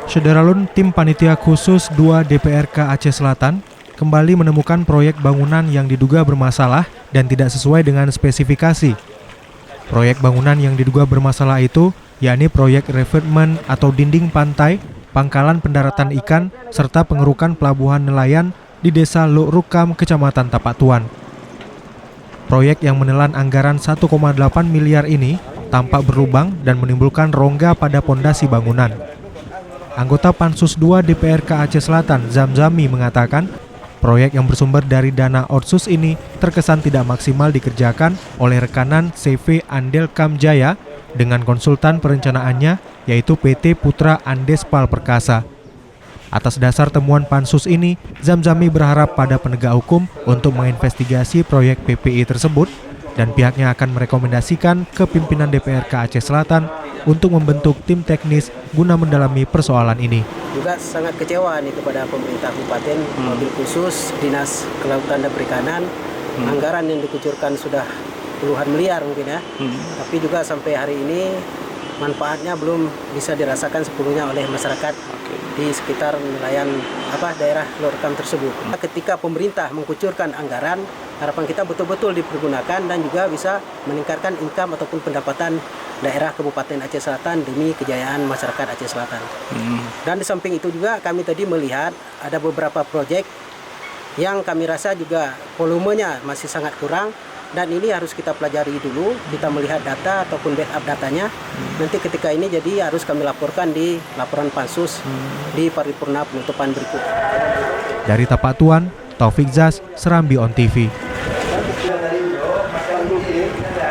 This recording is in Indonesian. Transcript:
Syederalun, tim panitia khusus 2 DPRK Aceh Selatan kembali menemukan proyek bangunan yang diduga bermasalah dan tidak sesuai dengan spesifikasi. Proyek bangunan yang diduga bermasalah itu yakni proyek revetment atau dinding pantai, pangkalan pendaratan ikan, serta pengerukan pelabuhan nelayan di Desa Luk Rukam, Kecamatan Tapak Tuan. Proyek yang menelan anggaran 1,8 miliar ini tampak berlubang dan menimbulkan rongga pada pondasi bangunan. Anggota Pansus 2 DPRK Aceh Selatan, Zamzami, mengatakan proyek yang bersumber dari dana Otsus ini terkesan tidak maksimal dikerjakan oleh rekanan CV Andelkam Jaya dengan konsultan perencanaannya yaitu PT Putra Andespal Perkasa. Atas dasar temuan Pansus ini, Zamzami berharap pada penegak hukum untuk menginvestigasi proyek PPI tersebut dan pihaknya akan merekomendasikan ke pimpinan DPRK Aceh Selatan untuk membentuk tim teknis guna mendalami persoalan ini. Juga sangat kecewa nih kepada pemerintah kabupaten, mobil khusus Dinas Kelautan dan Perikanan, anggaran yang dikucurkan sudah puluhan miliar mungkin ya, tapi juga sampai hari ini manfaatnya belum bisa dirasakan sepenuhnya oleh masyarakat di sekitar nelayan daerah Luk Rukam tersebut. Ketika pemerintah mengucurkan anggaran, harapan kita betul-betul dipergunakan dan juga bisa meningkatkan income ataupun pendapatan daerah Kabupaten Aceh Selatan demi kejayaan masyarakat Aceh Selatan. Dan di samping itu juga kami tadi melihat ada beberapa proyek yang kami rasa juga volumenya masih sangat kurang. Dan ini harus kita pelajari dulu, kita melihat data ataupun backup datanya. Nanti ketika ini jadi harus kami laporkan di laporan Pansus di paripurna penutupan berikut. Dari Tapak Tuan, Taufik Zaz, Serambi On TV.